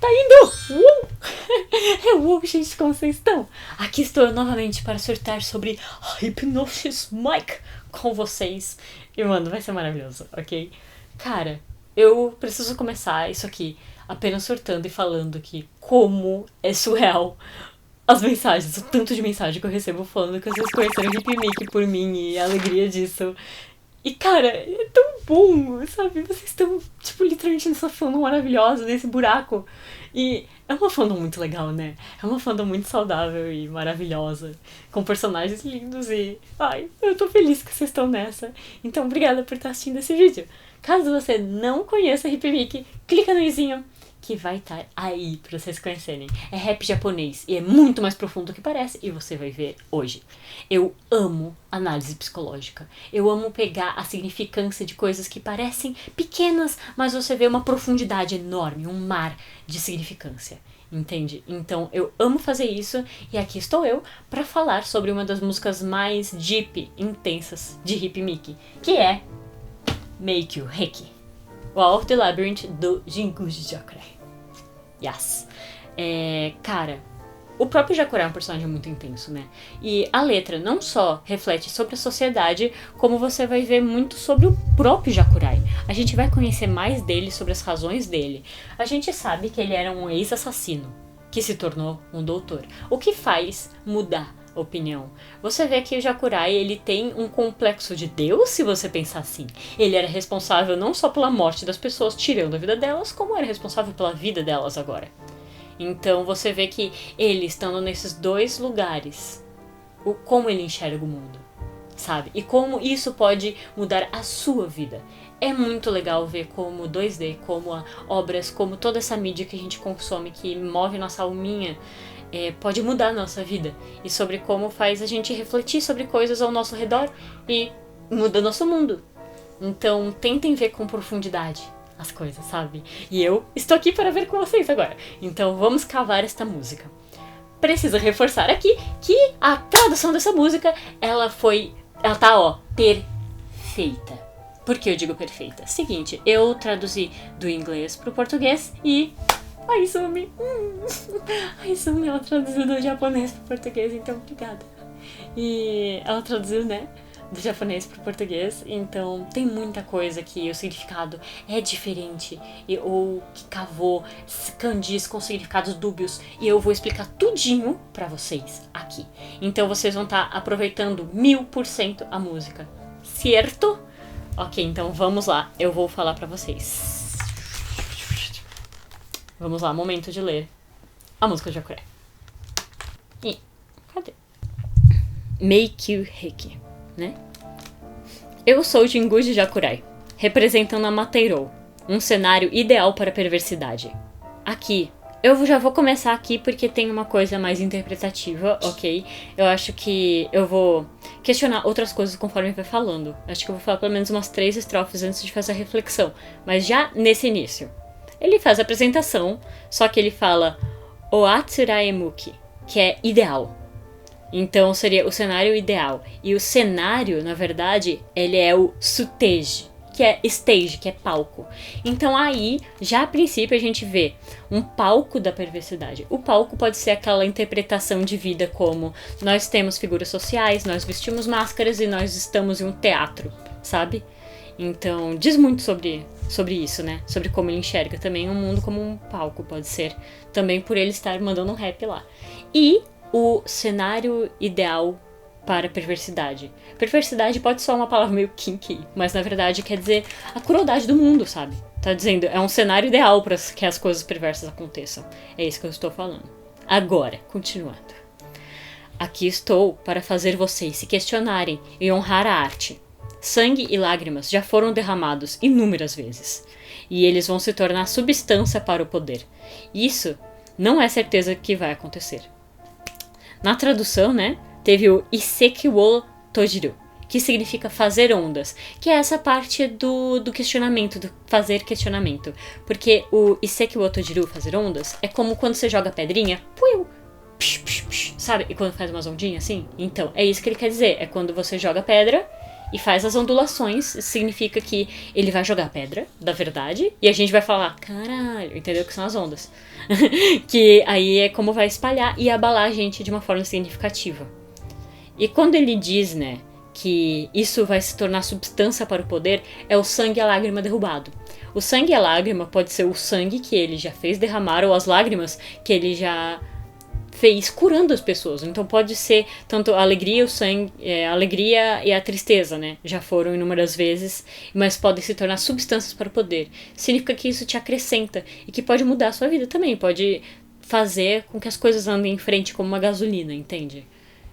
Tá indo! Gente, como vocês estão? Aqui estou eu novamente para surtar sobre Hypnosis Mic com vocês. E, mano, vai ser maravilhoso, ok? Cara, eu preciso começar isso aqui apenas surtando e falando que como é surreal as mensagens, o tanto de mensagem que eu recebo falando que vocês conheceram o Hip Mic por mim e a alegria disso. E, cara, é tão bom, sabe? Vocês estão, tipo, literalmente nessa fandom maravilhosa, nesse buraco. E é uma fandom muito legal, né? É uma fandom muito saudável e maravilhosa, com personagens lindos e... Ai, eu tô feliz que vocês estão nessa. Então, obrigada por estar assistindo esse vídeo. Caso você não conheça Hip Mic, clica no izinho que vai estar aí pra vocês conhecerem. É rap japonês e é muito mais profundo do que parece e você vai ver hoje. Eu amo análise psicológica. Eu amo pegar a significância de coisas que parecem pequenas, mas você vê uma profundidade enorme, um mar de significância. Entende? Então eu amo fazer isso e aqui estou eu pra falar sobre uma das músicas mais deep, intensas de Hip Mic, que é Make You Heki. Wall of the Labyrinth do Jinguji Jakurai. Yes. Cara, o próprio Jakurai é um personagem muito intenso, né? E a letra não só reflete sobre a sociedade, como você vai ver muito sobre o próprio Jakurai. A gente vai conhecer mais dele, sobre as razões dele. A gente sabe que ele era um ex-assassino, que se tornou um doutor. O que faz mudar a opinião? Você vê que o Jakurai, ele tem um complexo de Deus, se você pensar assim. Ele era responsável não só pela morte das pessoas, tirando a vida delas, como era responsável pela vida delas agora. Então você vê que ele, estando nesses dois lugares, como ele enxerga o mundo, sabe? E como isso pode mudar a sua vida. É muito legal ver como 2D, como obras, como toda essa mídia que a gente consome, que move nossa alminha, pode mudar a nossa vida. E sobre como faz a gente refletir sobre coisas ao nosso redor e muda nosso mundo. Então tentem ver com profundidade as coisas, sabe? E eu estou aqui para ver com vocês agora. Então vamos cavar esta música. Preciso reforçar aqui que a tradução dessa música, ela tá, perfeita. Por que eu digo perfeita? Seguinte, eu traduzi do inglês pro português e... A Izumi, ela traduziu do japonês pro português, então obrigada. E ela traduziu, né, do japonês pro português, então tem muita coisa que o significado é diferente, ou que cavou kanjis com significados dúbios, e eu vou explicar tudinho pra vocês aqui. Então vocês vão estar aproveitando 1000% a música, certo? Ok, então vamos lá, eu vou falar pra vocês. Vamos lá, momento de ler a música de Jakurai. E cadê? Make You Heki, né? Eu sou Jinguji Jakurai, representando a Mateirou, um cenário ideal para a perversidade. Aqui, eu já vou começar aqui porque tem uma coisa mais interpretativa, ok? Eu acho que eu vou questionar outras coisas conforme vai falando. Acho que eu vou falar pelo menos umas 3 estrofes antes de fazer a reflexão. Mas já nesse início. Ele faz a apresentação, só que ele fala Oatsuraemuki, que é ideal. Então seria o cenário ideal. E o cenário, na verdade, ele é o stage, que é palco. Então aí, já a princípio, a gente vê um palco da perversidade. O palco pode ser aquela interpretação de vida como nós temos figuras sociais, nós vestimos máscaras e nós estamos em um teatro, sabe? Então, diz muito sobre isso, né? Sobre como ele enxerga também o mundo como um palco, pode ser. Também por ele estar mandando um rap lá. E o cenário ideal para perversidade. Perversidade pode soar uma palavra meio kinky, mas na verdade quer dizer a crueldade do mundo, sabe? Tá dizendo, é um cenário ideal para que as coisas perversas aconteçam. É isso que eu estou falando. Agora, continuando. Aqui estou para fazer vocês se questionarem e honrar a arte. Sangue e lágrimas já foram derramados inúmeras vezes, e eles vão se tornar substância para o poder. Isso não é certeza que vai acontecer. Na tradução, né, teve o Iseki wo tojiru, que significa fazer ondas, que é essa parte do questionamento, do fazer questionamento. Porque o Iseki wo tojiru, fazer ondas, é como quando você joga pedrinha, puiu, sabe? E quando faz umas ondinhas assim? Então, é isso que ele quer dizer, é quando você joga pedra e faz as ondulações. Isso significa que ele vai jogar pedra, da verdade, e a gente vai falar, caralho, entendeu? Que são as ondas. Que aí é como vai espalhar e abalar a gente de uma forma significativa. E quando ele diz, né, que isso vai se tornar substância para o poder, é o sangue e a lágrima derrubado. O sangue e a lágrima pode ser o sangue que ele já fez derramar ou as lágrimas que ele já fez curando as pessoas. Então pode ser tanto a alegria, o sangue, a alegria e a tristeza, né? Já foram inúmeras vezes, mas podem se tornar substâncias para o poder. Significa que isso te acrescenta e que pode mudar a sua vida também, pode fazer com que as coisas andem em frente como uma gasolina, entende?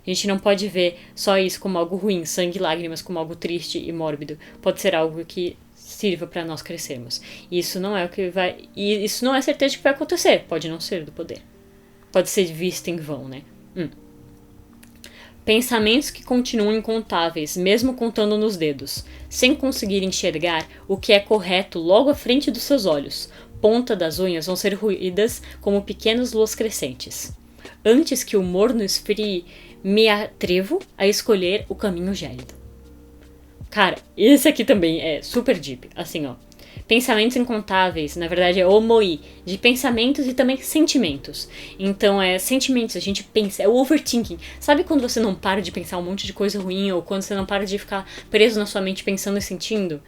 A gente não pode ver só isso como algo ruim, sangue e lágrimas como algo triste e mórbido. Pode ser algo que sirva para nós crescermos. E isso não é o que vai. E isso não é certeza de que vai acontecer. Pode não ser do poder. Pode ser visto em vão, né? Pensamentos que continuam incontáveis, mesmo contando nos dedos, sem conseguir enxergar o que é correto logo à frente dos seus olhos. Ponta das unhas vão ser ruídas como pequenas luas crescentes. Antes que o morno esfrie, me atrevo a escolher o caminho gélido. Cara, esse aqui também é super deep, assim, ó. Pensamentos incontáveis, na verdade é homoi, de pensamentos e também sentimentos. Então sentimentos, a gente pensa, é o overthinking. Sabe quando você não para de pensar um monte de coisa ruim, ou quando você não para de ficar preso na sua mente pensando e sentindo?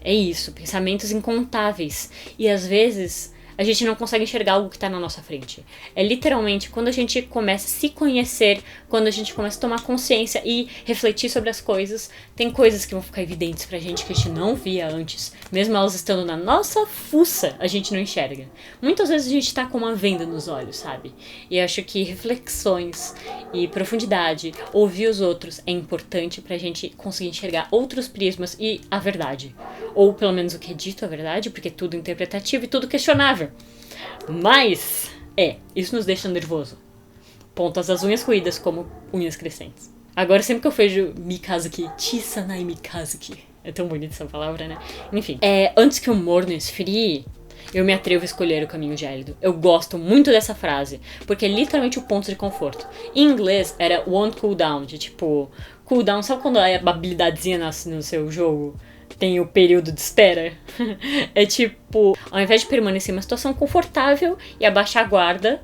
É isso, pensamentos incontáveis. E às vezes a gente não consegue enxergar algo que está na nossa frente. É literalmente quando a gente começa a se conhecer, quando a gente começa a tomar consciência e refletir sobre as coisas, tem coisas que vão ficar evidentes pra gente que a gente não via antes. Mesmo elas estando na nossa fuça, a gente não enxerga. Muitas vezes a gente tá com uma venda nos olhos, sabe? E eu acho que reflexões e profundidade, ouvir os outros é importante pra gente conseguir enxergar outros prismas e a verdade. Ou pelo menos o que é dito a verdade, porque tudo é interpretativo e tudo questionável. Mas, isso nos deixa nervoso. Pontas das unhas ruídas como unhas crescentes. Agora, sempre que eu vejo Mikazuki, Chisanai Mikazuki, é tão bonita essa palavra, né? Enfim, antes que o morno esfrie, eu me atrevo a escolher o caminho gélido. Eu gosto muito dessa frase, porque é literalmente o ponto de conforto. Em inglês, era won't cool down, de tipo, cool down, sabe quando a habilidadezinha nasce no seu jogo? Tem o período de espera. É tipo, ao invés de permanecer em uma situação confortável e abaixar a guarda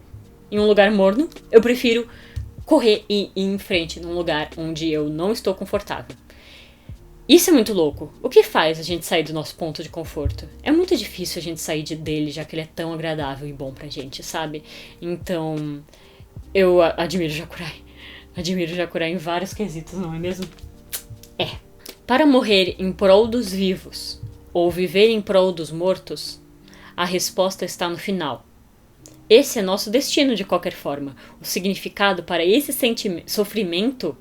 em um lugar morno, eu prefiro correr e ir em frente num lugar onde eu não estou confortável. Isso é muito louco. O que faz a gente sair do nosso ponto de conforto? É muito difícil a gente sair dele, já que ele é tão agradável e bom pra gente, sabe? Então, eu admiro Jacurai. Admiro Jacurai em vários quesitos, não é mesmo? Para morrer em prol dos vivos ou viver em prol dos mortos, a resposta está no final. Esse é nosso destino de qualquer forma. O significado para esse sofrimento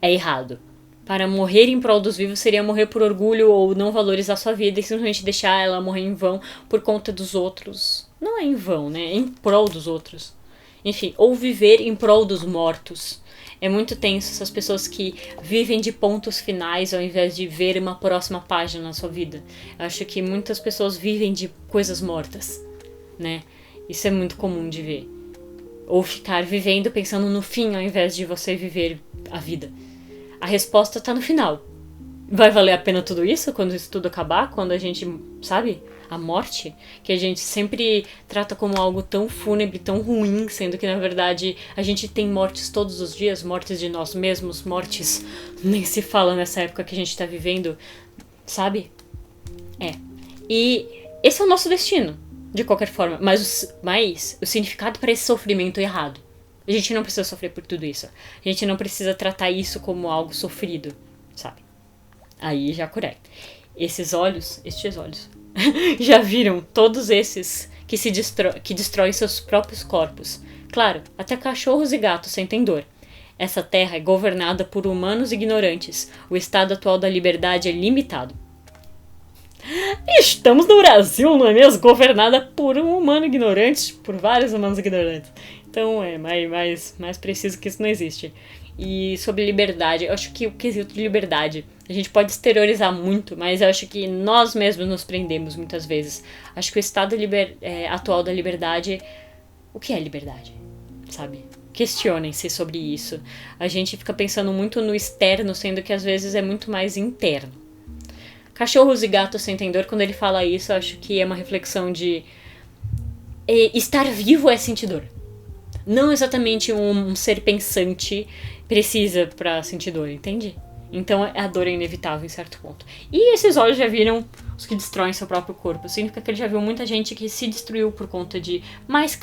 é errado. Para morrer em prol dos vivos seria morrer por orgulho ou não valorizar sua vida e simplesmente deixar ela morrer em vão por conta dos outros. Não é em vão, né? É em prol dos outros. Enfim, ou viver em prol dos mortos. É muito tenso essas pessoas que vivem de pontos finais ao invés de ver uma próxima página na sua vida. Eu acho que muitas pessoas vivem de coisas mortas, né? Isso é muito comum de ver. Ou ficar vivendo pensando no fim ao invés de você viver a vida. A resposta tá no final. Vai valer a pena tudo isso quando isso tudo acabar? Quando a gente, sabe? A morte, que a gente sempre trata como algo tão fúnebre, tão ruim, sendo que na verdade a gente tem mortes todos os dias, mortes de nós mesmos, mortes nem se fala nessa época que a gente tá vivendo, sabe? E esse é o nosso destino, de qualquer forma, mas o significado para esse sofrimento é errado. A gente não precisa sofrer por tudo isso. A gente não precisa tratar isso como algo sofrido, sabe? Aí já curei. Estes olhos, já viram todos esses que destroem seus próprios corpos. Claro, até cachorros e gatos sentem dor. Essa terra é governada por humanos ignorantes. O estado atual da liberdade é limitado. Estamos no Brasil, não é mesmo? Governada por um humano ignorante, por vários humanos ignorantes. Então é mais preciso que isso não existe. E sobre liberdade, eu acho que o quesito de liberdade a gente pode exteriorizar muito, mas eu acho que nós mesmos nos prendemos muitas vezes. Acho que o estado atual da liberdade... O que é liberdade? Sabe? O Questionem-se sobre isso. A gente fica pensando muito no externo, sendo que às vezes é muito mais interno. Cachorros e gatos sentem dor, quando ele fala isso, eu acho que é uma reflexão de estar vivo é sentir dor. Não exatamente um ser pensante precisa pra sentir dor, entende? Então a dor é inevitável em certo ponto. E esses olhos já viram os que destroem seu próprio corpo. Significa que ele já viu muita gente que se destruiu por conta de mais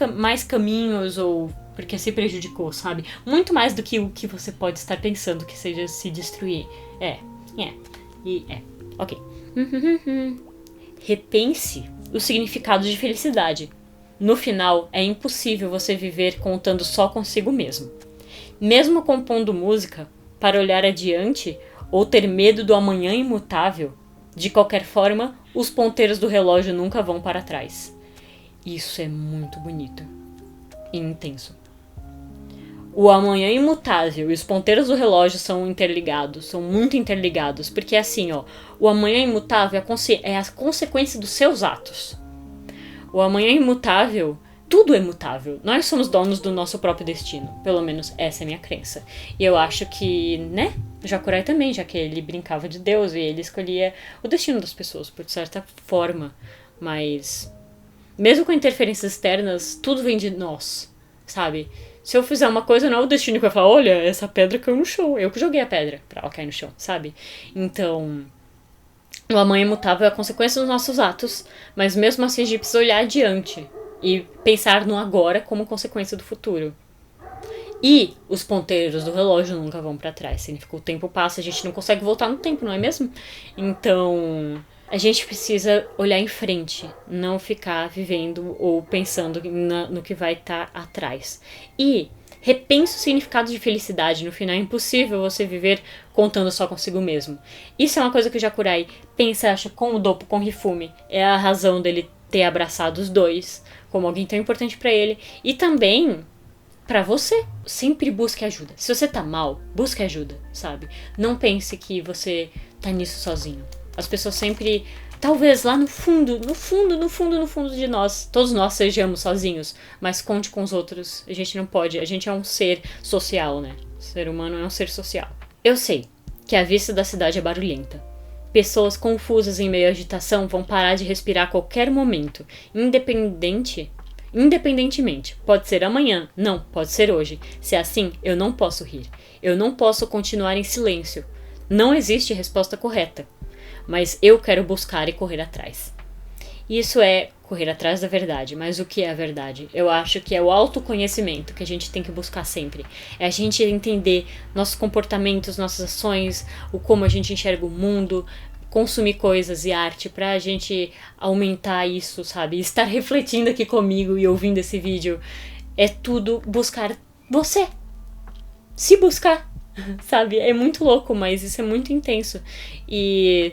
caminhos ou porque se prejudicou, sabe? Muito mais do que o que você pode estar pensando que seja se destruir. Ok. Repense o significado de felicidade. No final, é impossível você viver contando só consigo mesmo. Mesmo compondo música, para olhar adiante ou ter medo do amanhã imutável, de qualquer forma, os ponteiros do relógio nunca vão para trás. Isso é muito bonito e intenso. O amanhã imutável e os ponteiros do relógio são interligados, são muito interligados, porque é assim, o amanhã imutável é a consequência dos seus atos. O amanhã imutável, tudo é mutável. Nós somos donos do nosso próprio destino. Pelo menos essa é a minha crença. E eu acho que, Jacurai também, já que ele brincava de Deus e ele escolhia o destino das pessoas, por certa forma. Mas, mesmo com interferências externas, tudo vem de nós, sabe? Se eu fizer uma coisa, não é o destino que vai falar, olha, essa pedra caiu no chão. Eu que joguei a pedra pra ela cair no chão, sabe? Então, o amanhã imutável é a consequência dos nossos atos, mas mesmo assim a gente precisa olhar adiante e pensar no agora como consequência do futuro. E os ponteiros do relógio nunca vão pra trás. Significa que o tempo passa, a gente não consegue voltar no tempo, não é mesmo? Então, a gente precisa olhar em frente, não ficar vivendo ou pensando no que vai estar atrás. E repense o significado de felicidade. No final é impossível você viver contando só consigo mesmo. Isso é uma coisa que o Jacurai pensa, acha, com o Doppo, com o Hifumi. É a razão dele ter abraçado os dois como alguém tão importante pra ele. E também pra você. Sempre busque ajuda. Se você tá mal, busque ajuda, sabe? Não pense que você tá nisso sozinho. As pessoas sempre, talvez lá no fundo de nós, todos nós sejamos sozinhos, mas conte com os outros. A gente não pode, a gente é um ser social, né? O ser humano é um ser social. Eu sei que a vista da cidade é barulhenta. Pessoas confusas em meio à agitação vão parar de respirar a qualquer momento, independentemente. Pode ser amanhã, não, pode ser hoje. Se é assim, eu não posso rir. Eu não posso continuar em silêncio. Não existe resposta correta. Mas eu quero buscar e correr atrás. Isso é correr atrás da verdade. Mas o que é a verdade? Eu acho que é o autoconhecimento que a gente tem que buscar sempre. É a gente entender nossos comportamentos, nossas ações, o como a gente enxerga o mundo, consumir coisas e arte pra gente aumentar isso, sabe? Estar refletindo aqui comigo e ouvindo esse vídeo é tudo buscar você. Se buscar, sabe? É muito louco, mas isso é muito intenso. E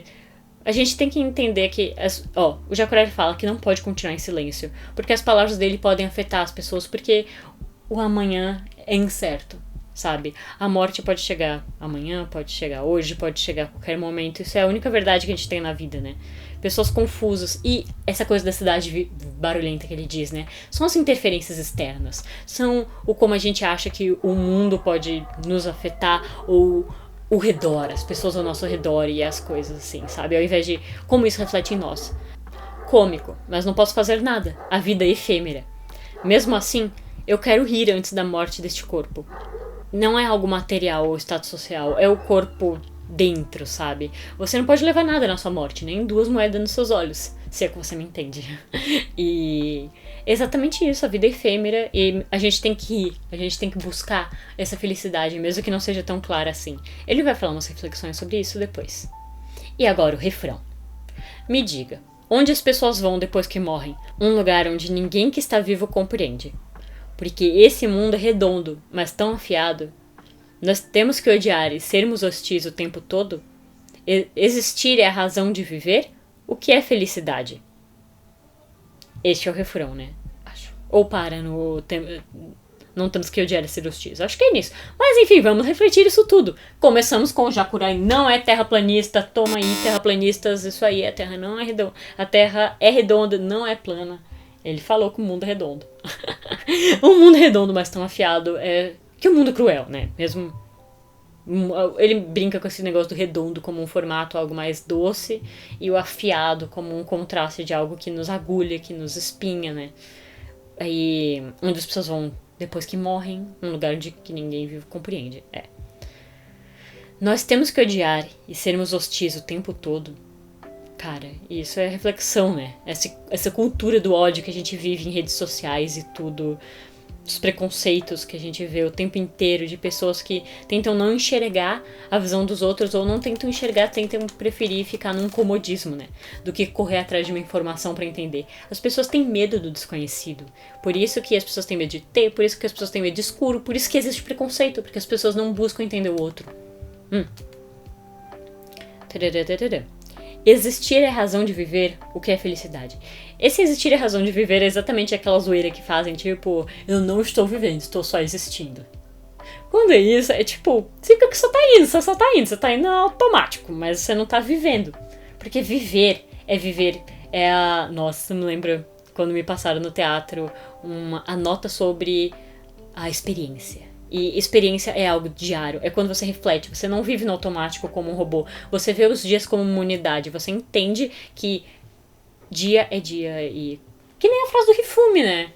a gente tem que entender que, o Jacurai fala que não pode continuar em silêncio, porque as palavras dele podem afetar as pessoas, porque o amanhã é incerto, sabe? A morte pode chegar amanhã, pode chegar hoje, pode chegar a qualquer momento. Isso é a única verdade que a gente tem na vida, né? Pessoas confusas. E essa coisa da cidade barulhenta que ele diz, né? São as interferências externas. São o como a gente acha que o mundo pode nos afetar, ou o redor, as pessoas ao nosso redor e as coisas assim, sabe? Ao invés de como isso reflete em nós. Cômico, mas não posso fazer nada. A vida é efêmera. Mesmo assim, eu quero rir antes da morte deste corpo. Não é algo material ou status social, é o corpo dentro, sabe? Você não pode levar nada na sua morte, nem 2 moedas nos seus olhos, se é que você me entende. E exatamente isso, a vida é efêmera e a gente tem que ir, a gente tem que buscar essa felicidade, mesmo que não seja tão clara assim. Ele vai falar umas reflexões sobre isso depois. E agora o refrão. Me diga, onde as pessoas vão depois que morrem? Um lugar onde ninguém que está vivo compreende. Porque esse mundo é redondo, mas tão afiado. Nós temos que odiar e sermos hostis o tempo todo? Existir é a razão de viver? O que é felicidade? Este é o refrão, né? Acho. Ou para no... Não temos que odiar e ser hostis. Acho que é nisso. Mas enfim, vamos refletir isso tudo. Começamos com o Jacurai não é terraplanista. Toma aí, terraplanistas. Isso aí, a Terra não é redonda. A Terra é redonda, não é plana. Ele falou que o mundo é redondo. Um mundo redondo, mas tão afiado é que o mundo é cruel, né? Mesmo ele brinca com esse negócio do redondo como um formato algo mais doce e o afiado como um contraste de algo que nos agulha, que nos espinha, né? Aí onde as pessoas vão depois que morrem, um lugar de que ninguém vive compreende. Nós temos que odiar e sermos hostis o tempo todo. Cara, isso é reflexão, né? Essa cultura do ódio que a gente vive em redes sociais e tudo, os preconceitos que a gente vê o tempo inteiro de pessoas que tentam não enxergar a visão dos outros ou não tentam enxergar, tentam preferir ficar num comodismo, né? Do que correr atrás de uma informação pra entender. As pessoas têm medo do desconhecido. Por isso que as pessoas têm medo de ter, por isso que as pessoas têm medo de escuro, por isso que existe preconceito, porque as pessoas não buscam entender o outro. Existir é a razão de viver, o que é felicidade. Esse existir é a razão de viver é exatamente aquela zoeira que fazem, tipo, eu não estou vivendo, estou só existindo. Quando é isso, é tipo, significa que você tá indo automático, mas você não tá vivendo. Porque viver é a... Nossa, me lembro quando me passaram no teatro a nota sobre a experiência. E experiência é algo diário, é quando você reflete, você não vive no automático como um robô, você vê os dias como uma unidade, você entende que dia é dia e... Que nem a frase do Hifumi, né?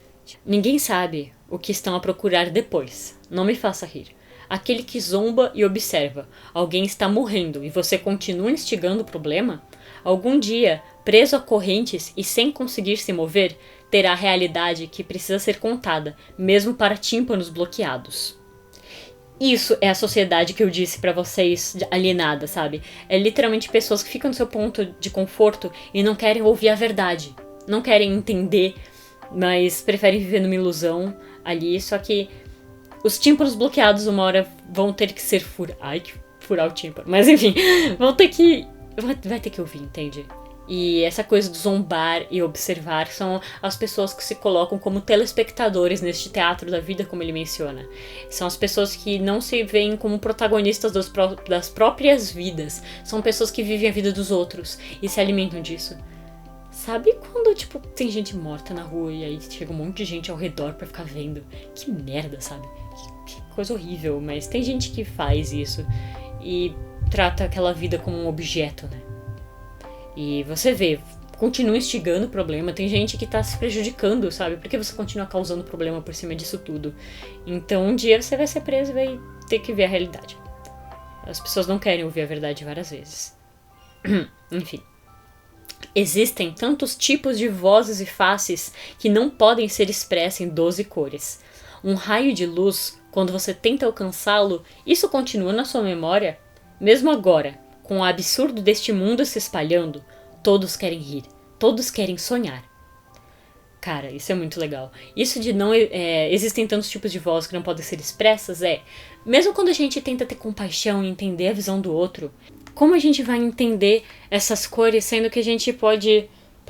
Ninguém sabe o que estão a procurar depois, não me faça rir. Aquele que zomba e observa, alguém está morrendo e você continua instigando o problema? Algum dia, preso a correntes e sem conseguir se mover, terá a realidade que precisa ser contada, mesmo para tímpanos bloqueados. Isso é a sociedade que eu disse pra vocês, alienada, sabe? É literalmente pessoas que ficam no seu ponto de conforto e não querem ouvir a verdade. Não querem entender, mas preferem viver numa ilusão ali. Só que os tímpanos bloqueados uma hora vão ter que ser furar o tímpano. Mas enfim, vão ter que... Vai ter que ouvir, entende? E essa coisa do zombar e observar são as pessoas que se colocam como telespectadores neste teatro da vida, como ele menciona. São as pessoas que não se veem como protagonistas das próprias vidas. São pessoas que vivem a vida dos outros e se alimentam disso. Sabe quando, tipo, tem gente morta na rua e aí chega um monte de gente ao redor pra ficar vendo? Que merda, sabe? Que coisa horrível, mas tem gente que faz isso e trata aquela vida como um objeto, né? E você vê, continua instigando o problema, tem gente que tá se prejudicando, sabe? Porque você continua causando problema por cima disso tudo. Então um dia você vai ser preso e vai ter que ver a realidade. As pessoas não querem ouvir a verdade várias vezes. Enfim. Existem tantos tipos de vozes e faces que não podem ser expressas em 12 cores. Um raio de luz, quando você tenta alcançá-lo, isso continua na sua memória? Mesmo agora, com o absurdo deste mundo se espalhando, todos querem rir, todos querem sonhar. Cara, isso é muito legal. Isso de não existem tantos tipos de voz que não podem ser expressas mesmo quando a gente tenta ter compaixão e entender a visão do outro, como a gente vai entender essas cores sendo que a gente pode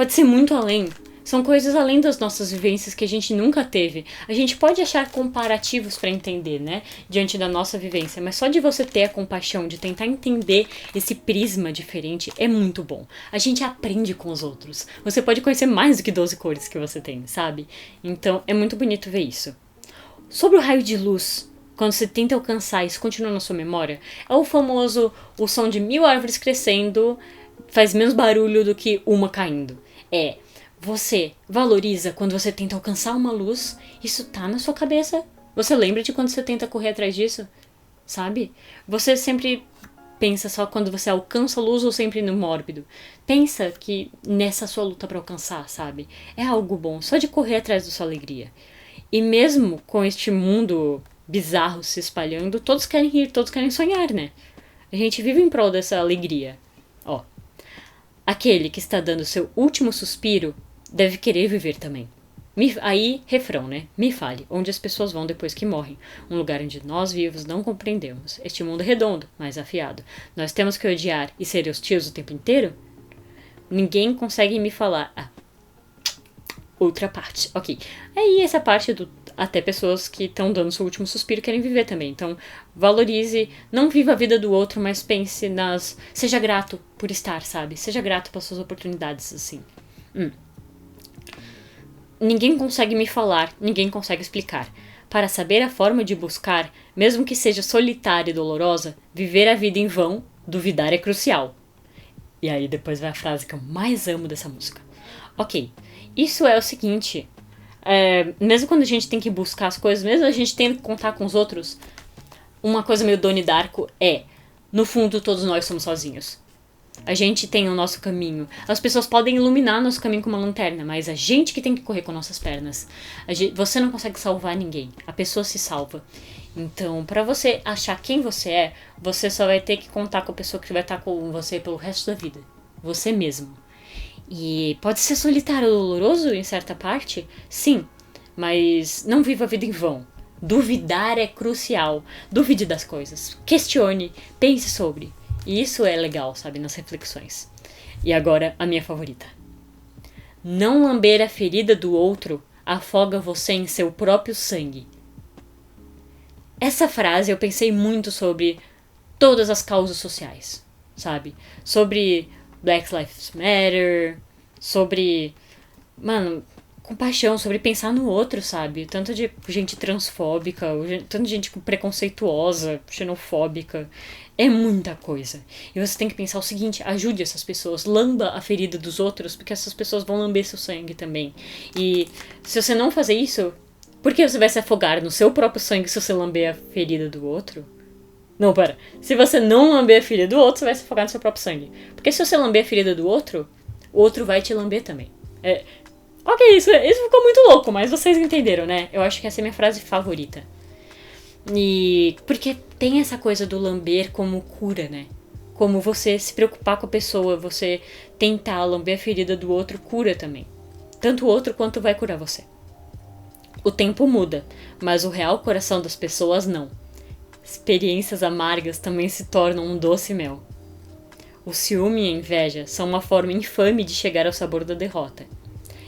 ser muito além? São coisas além das nossas vivências que a gente nunca teve. A gente pode achar comparativos pra entender, né? Diante da nossa vivência. Mas só de você ter a compaixão, de tentar entender esse prisma diferente, é muito bom. A gente aprende com os outros. Você pode conhecer mais do que 12 cores que você tem, sabe? Então, é muito bonito ver isso. Sobre o raio de luz, quando você tenta alcançar isso continua na sua memória, é o famoso, o som de 1000 árvores crescendo faz menos barulho do que uma caindo. Você valoriza quando você tenta alcançar uma luz, isso tá na sua cabeça. Você lembra de quando você tenta correr atrás disso? Sabe? Você sempre pensa só quando você alcança a luz ou sempre no mórbido. Pensa que nessa sua luta pra alcançar, sabe? É algo bom, só de correr atrás da sua alegria. E mesmo com este mundo bizarro se espalhando, todos querem rir, todos querem sonhar, né? A gente vive em prol dessa alegria. Aquele que está dando seu último suspiro deve querer viver também. Aí, refrão, né? Me fale, onde as pessoas vão depois que morrem. Um lugar onde nós vivos não compreendemos. Este mundo é redondo, mas afiado. Nós temos que odiar e ser hostis o tempo inteiro? Ninguém consegue me falar. Outra parte. Ok. Aí, essa parte até pessoas que estão dando seu último suspiro querem viver também. Então, valorize, não viva a vida do outro, mas pense seja grato por estar, sabe? Seja grato pelas suas oportunidades, assim. Ninguém consegue me falar, ninguém consegue explicar. Para saber a forma de buscar, mesmo que seja solitária e dolorosa, viver a vida em vão, duvidar é crucial. E aí depois vai a frase que eu mais amo dessa música. Ok, isso é o seguinte, mesmo quando a gente tem que buscar as coisas, mesmo a gente tendo que contar com os outros, uma coisa meio Donnie Darko no fundo todos nós somos sozinhos. A gente tem o nosso caminho. As pessoas podem iluminar nosso caminho com uma lanterna, mas a gente que tem que correr com nossas pernas. Você não consegue salvar ninguém. A pessoa se salva. Então, pra você achar quem você é, você só vai ter que contar com a pessoa que vai estar com você pelo resto da vida. Você mesmo. E pode ser solitário ou doloroso em certa parte? Sim. Mas não viva a vida em vão. Duvidar é crucial. Duvide das coisas. Questione. Pense sobre. E isso é legal, sabe, nas reflexões. E agora, a minha favorita. Não lamber a ferida do outro afoga você em seu próprio sangue. Essa frase eu pensei muito sobre todas as causas sociais, sabe? Sobre Black Lives Matter, sobre, compaixão, sobre pensar no outro, sabe? Tanto de gente transfóbica, tanto de gente preconceituosa, xenofóbica. É muita coisa. E você tem que pensar o seguinte, ajude essas pessoas, lamba a ferida dos outros, porque essas pessoas vão lamber seu sangue também. E se você não fazer isso, por que você vai se afogar no seu próprio sangue se você lamber a ferida do outro? Não, pera. Se você não lamber a ferida do outro, você vai se afogar no seu próprio sangue. Porque se você lamber a ferida do outro, o outro vai te lamber também. Ok, isso ficou muito louco, mas vocês entenderam, né? Eu acho que essa é a minha frase favorita. E porque tem essa coisa do lamber como cura, né? Como você se preocupar com a pessoa, você tentar lamber a ferida do outro, cura também. Tanto o outro quanto vai curar você. O tempo muda, mas o real coração das pessoas não. Experiências amargas também se tornam um doce mel. O ciúme e a inveja são uma forma infame de chegar ao sabor da derrota.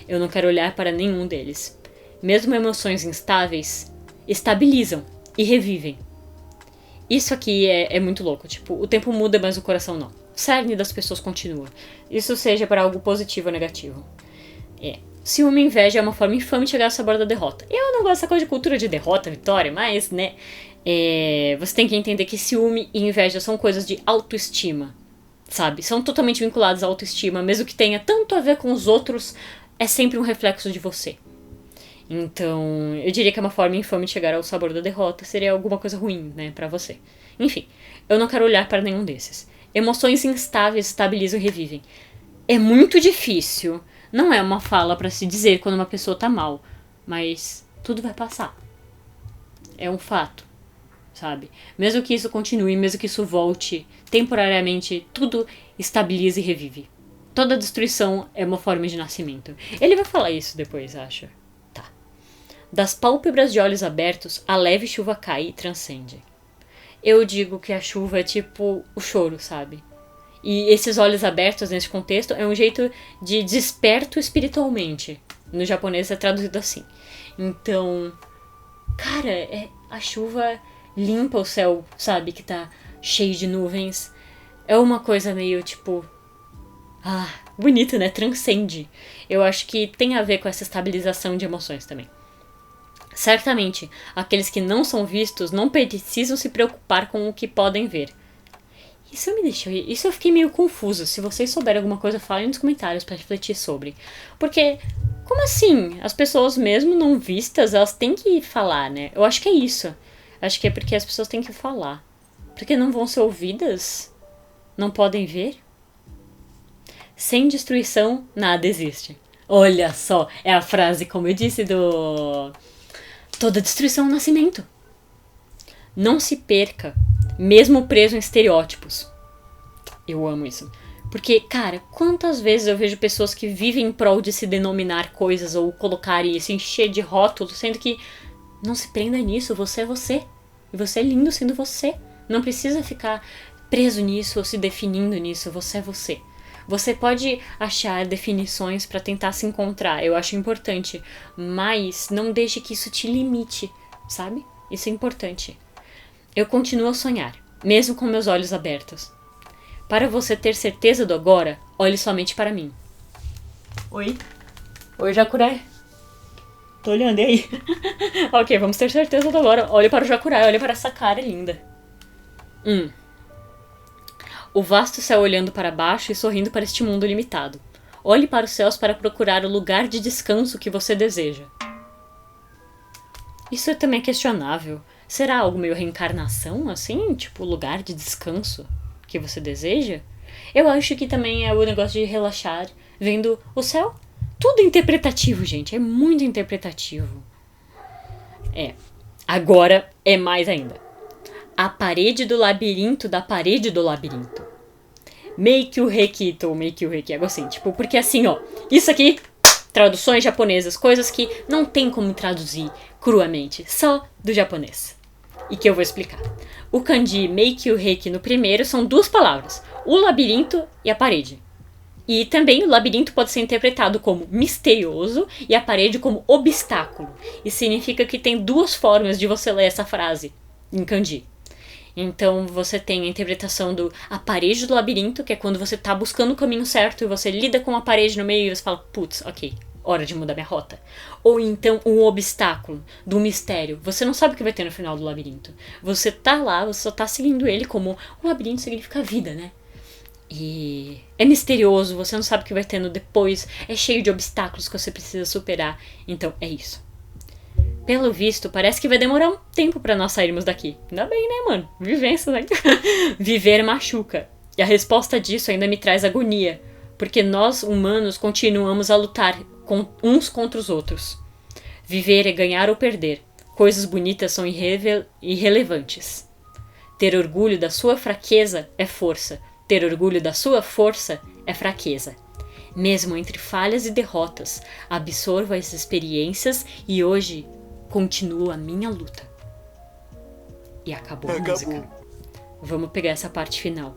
Eu não quero olhar para nenhum deles. Mesmo emoções instáveis, estabilizam e revivem. Isso aqui é muito louco. Tipo, o tempo muda, mas o coração não. O cerne das pessoas continua. Isso seja para algo positivo ou negativo. Ciúme e inveja é uma forma infame de chegar ao sabor da derrota. Eu não gosto dessa coisa de cultura de derrota, vitória, mas, né... você tem que entender que ciúme e inveja são coisas de autoestima, sabe? São totalmente vinculadas à autoestima, mesmo que tenha tanto a ver com os outros, é sempre um reflexo de você. Então, eu diria que é uma forma infame de chegar ao sabor da derrota, seria alguma coisa ruim, né, pra você. Enfim, eu não quero olhar para nenhum desses. Emoções instáveis estabilizam e revivem. É muito difícil, não é uma fala pra se dizer quando uma pessoa tá mal, mas tudo vai passar. É um fato, sabe? Mesmo que isso continue, mesmo que isso volte, temporariamente, tudo estabiliza e revive. Toda destruição é uma forma de nascimento. Ele vai falar isso depois, acho. Tá. Das pálpebras de olhos abertos, a leve chuva cai e transcende. Eu digo que a chuva é tipo o choro, sabe? E esses olhos abertos, nesse contexto, é um jeito de desperto espiritualmente. No japonês é traduzido assim. Então, cara, a chuva limpa o céu, sabe? Que tá cheio de nuvens. É uma coisa meio tipo... bonito, né? Transcende. Eu acho que tem a ver com essa estabilização de emoções também. Certamente, aqueles que não são vistos não precisam se preocupar com o que podem ver. Isso eu fiquei meio confusa. Se vocês souberem alguma coisa, falem nos comentários pra refletir sobre. Porque, como assim? As pessoas mesmo não vistas, elas têm que falar, né? Eu acho que é isso. Acho que é porque as pessoas têm que falar. Porque não vão ser ouvidas? Não podem ver? Sem destruição, nada existe. Olha só, é a frase, como eu disse, do... Toda destruição é um nascimento. Não se perca, mesmo preso em estereótipos. Eu amo isso. Porque, cara, quantas vezes eu vejo pessoas que vivem em prol de se denominar coisas ou colocarem isso, encher de rótulos, sendo que não se prenda nisso, você é você. E você é lindo sendo você. Não precisa ficar preso nisso ou se definindo nisso, você é você. Você pode achar definições pra tentar se encontrar, eu acho importante, mas não deixe que isso te limite, sabe? Isso é importante. Eu continuo a sonhar, mesmo com meus olhos abertos. Para você ter certeza do agora, olhe somente para mim. Oi? Oi, Jacuré? Tô olhando, e aí? Ok, vamos ter certeza agora. Olhe para o Jacurai, olhe para essa cara linda. O vasto céu olhando para baixo e sorrindo para este mundo limitado. Olhe para os céus para procurar o lugar de descanso que você deseja. Isso também é questionável. Será algo meio reencarnação, assim? Tipo, lugar de descanso que você deseja? Eu acho que também é o negócio de relaxar vendo o céu. Tudo interpretativo, gente. É muito interpretativo. Agora é mais ainda. A parede do labirinto da parede do labirinto. Meikyu Rekito, Meikyu Reki, algo assim. Tipo, porque assim, ó. Isso aqui, traduções japonesas, coisas que não tem como traduzir cruamente. Só do japonês. E que eu vou explicar. O kanji Meikyu Reki no primeiro são duas palavras. O labirinto e a parede. E também o labirinto pode ser interpretado como misterioso e a parede como obstáculo. E significa que tem duas formas de você ler essa frase em kanji. Então você tem a interpretação do a parede do labirinto, que é quando você tá buscando o caminho certo e você lida com a parede no meio e você fala, putz, ok, hora de mudar minha rota. Ou então um obstáculo, do mistério. Você não sabe o que vai ter no final do labirinto. Você tá lá, você só tá seguindo ele como o labirinto significa vida, né? E é misterioso, você não sabe o que vai ter no depois, é cheio de obstáculos que você precisa superar. Então é isso. Pelo visto, parece que vai demorar um tempo pra nós sairmos daqui. Ainda bem, né, mano? Vivência, né? Viver machuca. E a resposta disso ainda me traz agonia. Porque nós, humanos, continuamos a lutar uns contra os outros. Viver é ganhar ou perder. Coisas bonitas são irrelevantes. Ter orgulho da sua fraqueza é força. Ter orgulho da sua força é fraqueza. Mesmo entre falhas e derrotas, absorvo as experiências e hoje continuo a minha luta. E acabou a música. Vamos pegar essa parte final.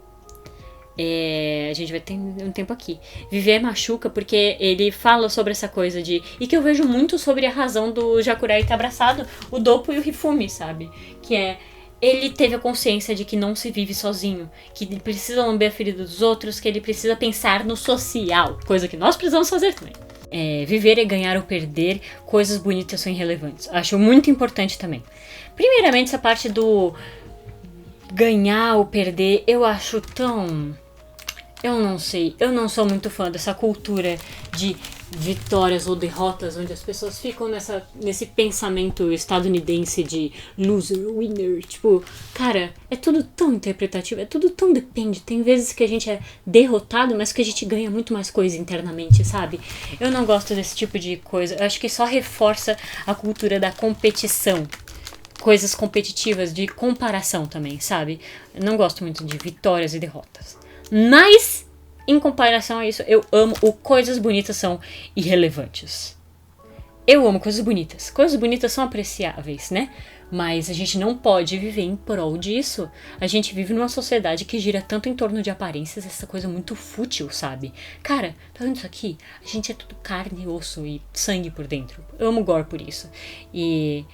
A gente vai ter um tempo aqui. Viver machuca porque ele fala sobre essa coisa de... E que eu vejo muito sobre a razão do Jacurai ter abraçado o Doppo e o Hifumi, sabe? Que é... Ele teve a consciência de que não se vive sozinho, que ele precisa lamber a ferida dos outros, que ele precisa pensar no social, coisa que nós precisamos fazer também. Viver é ganhar ou perder, coisas bonitas são irrelevantes. Acho muito importante também. Primeiramente, essa parte do ganhar ou perder, eu acho tão... Eu não sei, eu não sou muito fã dessa cultura de vitórias ou derrotas, onde as pessoas ficam nesse pensamento estadunidense de loser, winner. Tipo, cara, é tudo tão interpretativo, é tudo tão depende. Tem vezes que a gente é derrotado, mas que a gente ganha muito mais coisa internamente, sabe? Eu não gosto desse tipo de coisa. Eu acho que só reforça a cultura da competição. Coisas competitivas, de comparação também, sabe? Eu não gosto muito de vitórias e derrotas. Mas, em comparação a isso, eu amo o coisas bonitas são irrelevantes. Eu amo coisas bonitas. Coisas bonitas são apreciáveis, né? Mas a gente não pode viver em prol disso. A gente vive numa sociedade que gira tanto em torno de aparências, essa coisa muito fútil, sabe? Cara, tá vendo isso aqui? A gente é tudo carne, osso e sangue por dentro. Eu amo gore por isso. E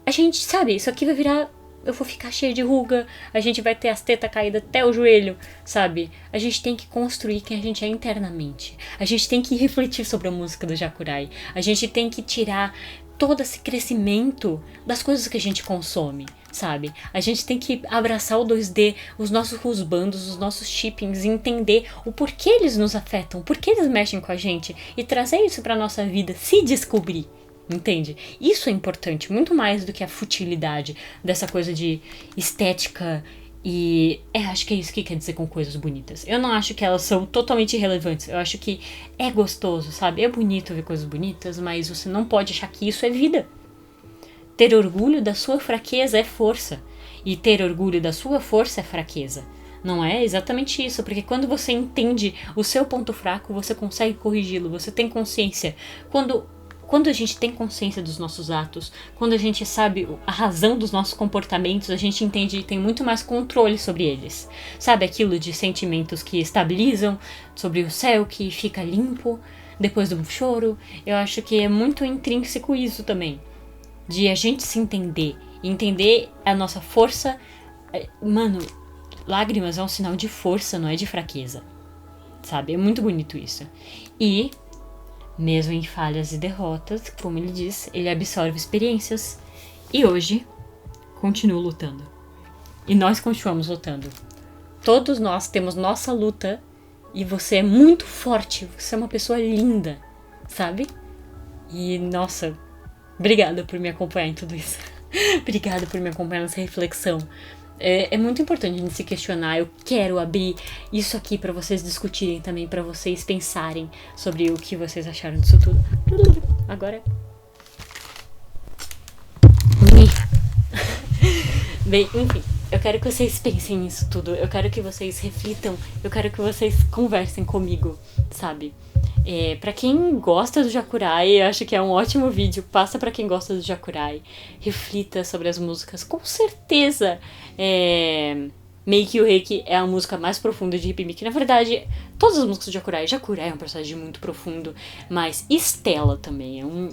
a gente, sabe, isso aqui vai virar... Eu vou ficar cheia de ruga, a gente vai ter as tetas caídas até o joelho, sabe? A gente tem que construir quem a gente é internamente. A gente tem que refletir sobre a música do Jacurai. A gente tem que tirar todo esse crescimento das coisas que a gente consome, sabe? A gente tem que abraçar o 2D, os nossos husbandos, os nossos shippings, e entender o porquê eles nos afetam, porquê eles mexem com a gente e trazer isso pra nossa vida, se descobrir. Entende? Isso é importante, muito mais do que a futilidade dessa coisa de estética e... acho que é isso que quer dizer com coisas bonitas. Eu não acho que elas são totalmente irrelevantes. Eu acho que é gostoso, sabe? É bonito ver coisas bonitas, mas você não pode achar que isso é vida. Ter orgulho da sua fraqueza é força. E ter orgulho da sua força é fraqueza. Não é exatamente isso, porque quando você entende o seu ponto fraco, você consegue corrigi-lo, você tem consciência. Quando a gente tem consciência dos nossos atos, quando a gente sabe a razão dos nossos comportamentos, a gente entende e tem muito mais controle sobre eles. Sabe aquilo de sentimentos que estabilizam, sobre o céu que fica limpo depois do choro? Eu acho que é muito intrínseco isso também. De a gente se entender, entender a nossa força. Mano, lágrimas é um sinal de força, não é de fraqueza. Sabe? É muito bonito isso. E... Mesmo em falhas e derrotas, como ele diz, ele absorve experiências. E hoje, continuo lutando. E nós continuamos lutando. Todos nós temos nossa luta. E você é muito forte. Você é uma pessoa linda, sabe? E, nossa, obrigada por me acompanhar em tudo isso. Obrigada por me acompanhar nessa reflexão. É muito importante a gente se questionar. Eu quero abrir isso aqui pra vocês discutirem também, pra vocês pensarem sobre o que vocês acharam disso tudo. Agora. Bem, enfim, eu quero que vocês pensem nisso tudo. Eu quero que vocês reflitam. Eu quero que vocês conversem comigo, sabe? Pra quem gosta do Jacurai, eu acho que é um ótimo vídeo. Passa pra quem gosta do Jacurai. Reflita sobre as músicas. Com certeza, Make You Reiki é a música mais profunda de Hipmiki. Na verdade, todas as músicas do Jacurai. Jacurai é um personagem muito profundo. Mas Stella também é um...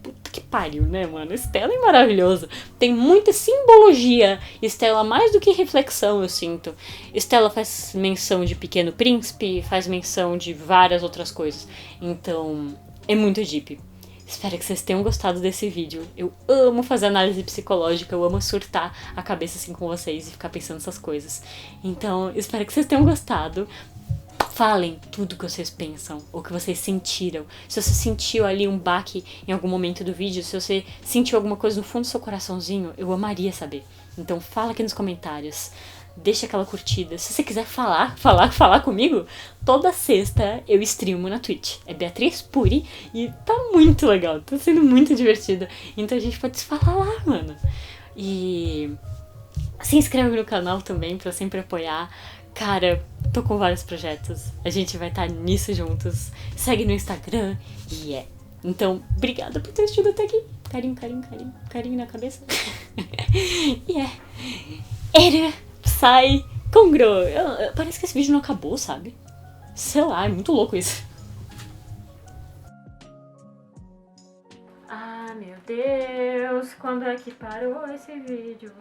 Puta que pariu, né, mano? Stella é maravilhoso. Tem muita simbologia. Stella, mais do que reflexão, eu sinto. Stella faz menção de Pequeno Príncipe, faz menção de várias outras coisas. Então, é muito deep. Espero que vocês tenham gostado desse vídeo. Eu amo fazer análise psicológica, eu amo surtar a cabeça assim com vocês e ficar pensando essas coisas. Então, espero que vocês tenham gostado. Falem tudo que vocês pensam, ou que vocês sentiram. Se você sentiu ali um baque em algum momento do vídeo, se você sentiu alguma coisa no fundo do seu coraçãozinho, eu amaria saber. Então fala aqui nos comentários, deixa aquela curtida. Se você quiser falar comigo, toda sexta eu streamo na Twitch. É Beatriz Puri e tá muito legal, tá sendo muito divertido. Então a gente pode se falar lá, mano. E se inscreve no canal também pra sempre apoiar. Cara, tô com vários projetos. A gente vai estar nisso juntos. Segue no Instagram e Então, obrigada por ter assistido até aqui. Carinho, carinho, carinho. Carinho na cabeça. E Era Psy Kongro. Parece que esse vídeo não acabou, sabe? Sei lá, é muito louco isso. Ah, meu Deus. Quando é que parou esse vídeo?